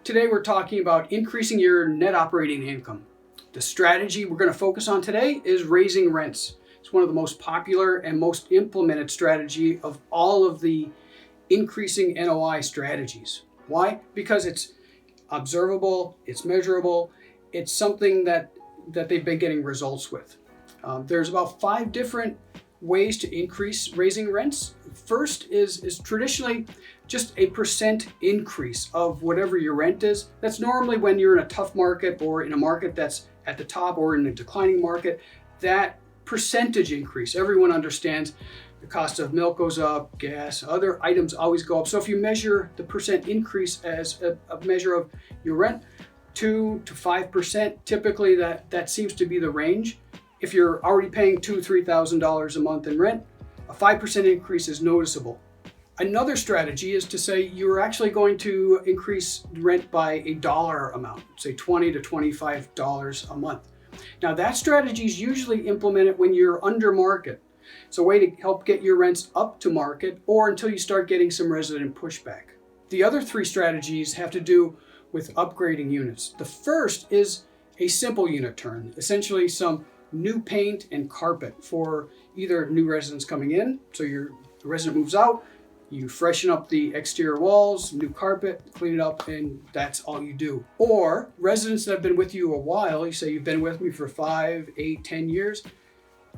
Today we're talking about increasing your net operating income. The strategy we're going to focus on today is raising rents. It's one of the most popular and most implemented strategy of all of the increasing NOI strategies. Why? Because it's observable, it's measurable, it's something that they've been getting results with. There's about 5 different ways to increase raising rents. First is traditionally just a percent increase of whatever your rent is. That's normally when you're in a tough market or in a market that's at the top or in a declining market. That percentage increase, everyone understands the cost of milk goes up, gas, other items always go up. So if you measure the percent increase as a measure of your rent, 2 to 5%, typically that seems to be the range. If you're already paying $2,000 to $3,000 a month in rent, a 5% increase is noticeable. Another strategy is to say you're actually going to increase rent by a dollar amount, say $20 to $25 a month. Now that strategy is usually implemented when you're under market. It's a way to help get your rents up to market or until you start getting some resident pushback. The other 3 strategies have to do with upgrading units. The first is a simple unit turn, essentially some new paint and carpet for either new residents coming in, so the resident moves out, you freshen up the exterior walls, new carpet, clean it up, and that's all you do. Or residents that have been with you a while, you say you've been with me for 5, 8, 10 years.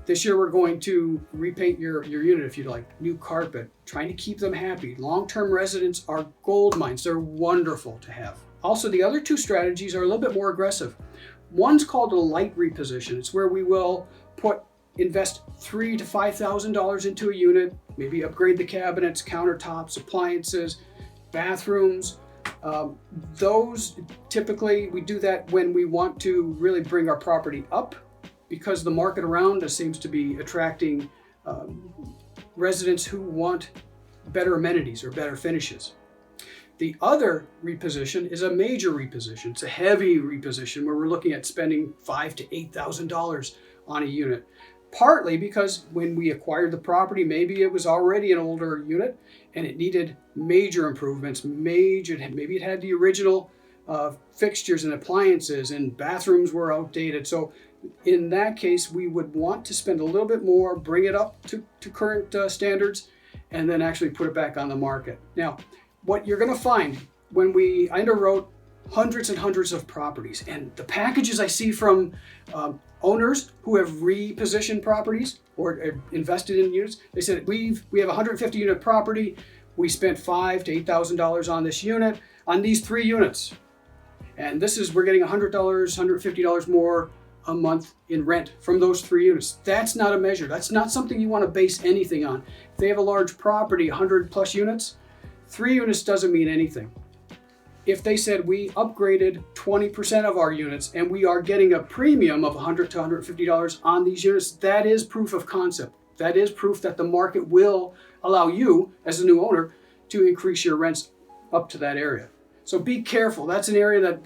This year we're going to repaint your unit if you'd like, new carpet, trying to keep them happy. Long-term residents are gold mines, they're wonderful to have. Also, the other 2 strategies are a little bit more aggressive. One's called a light reposition. It's where we will invest $3,000 to $5,000 into a unit, maybe upgrade the cabinets, countertops, appliances, bathrooms. Those typically, we do that when we want to really bring our property up because the market around us seems to be attracting residents who want better amenities or better finishes. The other reposition is a major reposition. It's a heavy reposition where we're looking at spending $5,000 to $8,000 on a unit. Partly because when we acquired the property, maybe it was already an older unit and it needed major improvements. Maybe it had the original fixtures and appliances and bathrooms were outdated. So in that case, we would want to spend a little bit more, bring it up to current standards, and then actually put it back on the market. Now, what you're going to find when I underwrote hundreds and hundreds of properties, and the packages I see from owners who have repositioned properties or invested in units, they said we have a 150 unit property. We spent $5,000 to $8,000 on this unit, on these 3 units, and we're getting $100, $150 more a month in rent from those 3 units. That's not a measure. That's not something you want to base anything on. If they have a large property, 100 plus units, 3 units doesn't mean anything. If they said we upgraded 20% of our units and we are getting a premium of $100 to $150 on these units, that is proof of concept. That is proof that the market will allow you as a new owner to increase your rents up to that area. So be careful. That's an area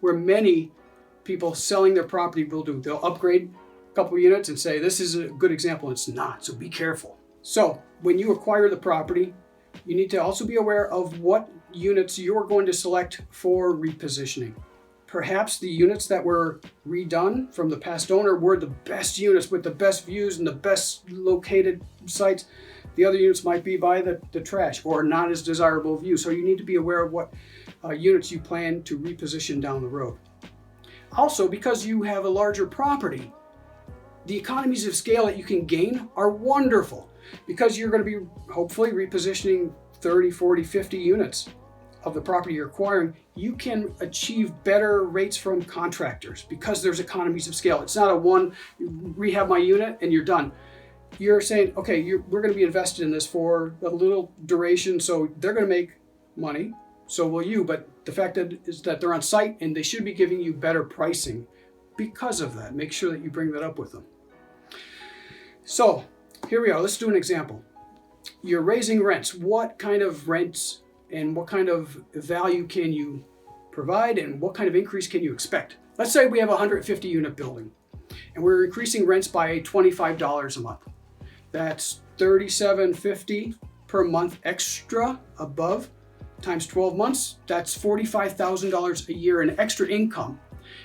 where many people selling their property will do. They'll upgrade a couple of units and say, this is a good example. It's not, so be careful. So when you acquire the property, you need to also be aware of what units you're going to select for repositioning. Perhaps the units that were redone from the past owner were the best units with the best views and the best located sites. The other units might be by the trash or not as desirable view. So you need to be aware of what units you plan to reposition down the road. Also, because you have a larger property, the economies of scale that you can gain are wonderful because you're going to be hopefully repositioning 30, 40, 50 units of the property you're acquiring. You can achieve better rates from contractors because there's economies of scale. It's not you rehab my unit and you're done. You're saying, okay, we're going to be invested in this for a little duration, so they're going to make money, so will you, but the fact is that they're on site and they should be giving you better pricing because of that. Make sure that you bring that up with them. So here we are. Let's do an example. You're raising rents. What kind of rents and what kind of value can you provide and what kind of increase can you expect? Let's say we have a 150 unit building and we're increasing rents by $25 a month. That's $37.50 per month extra above times 12 months, that's $45,000 a year in extra income.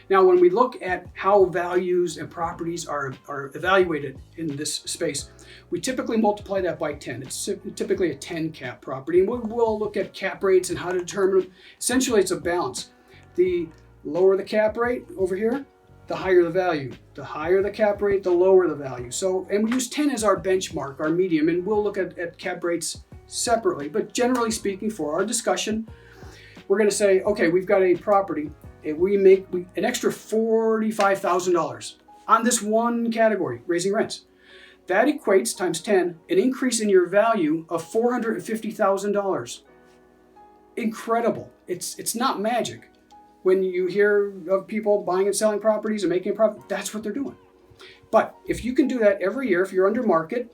Now, when we look at how values and properties are evaluated in this space, we typically multiply that by 10. It's typically a 10 cap property, and we'll look at cap rates and how to determine them. Essentially, it's a balance. The lower the cap rate over here, the higher the value. The higher the cap rate, the lower the value. So, and we use 10 as our benchmark, our medium, and we'll look at cap rates separately. But generally speaking, for our discussion, we're going to say, okay, we've got a property, and we make an extra $45,000 on this one category, raising rents. That equates, times 10, an increase in your value of $450,000. Incredible. It's not magic. When you hear of people buying and selling properties and making a profit, that's what they're doing. But if you can do that every year, if you're under market,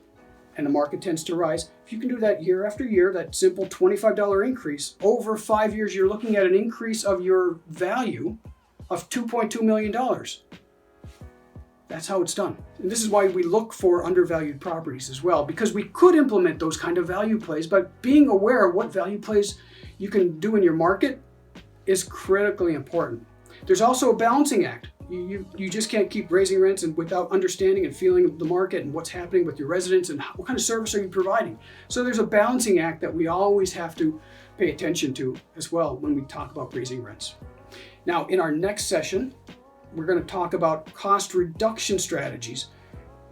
and the market tends to rise, if you can do that year after year, that simple $25 increase, over 5 years, you're looking at an increase of your value of $2.2 million. That's how it's done. And this is why we look for undervalued properties as well, because we could implement those kind of value plays, but being aware of what value plays you can do in your market is critically important. There's also a balancing act. You just can't keep raising rents and without understanding and feeling the market and what's happening with your residents and what kind of service are you providing. So there's a balancing act that we always have to pay attention to as well when we talk about raising rents. Now, in our next session, we're going to talk about cost reduction strategies.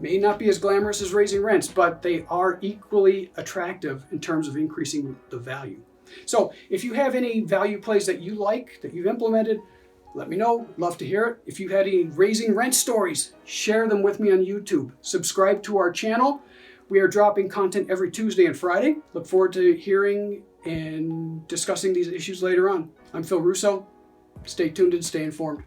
May not be as glamorous as raising rents, but they are equally attractive in terms of increasing the value. So if you have any value plays that you like, that you've implemented, let me know. Love to hear it. If you had any raising rent stories, share them with me on YouTube. Subscribe to our channel. We are dropping content every Tuesday and Friday. Look forward to hearing and discussing these issues later on. I'm Phil Russo. Stay tuned and stay informed.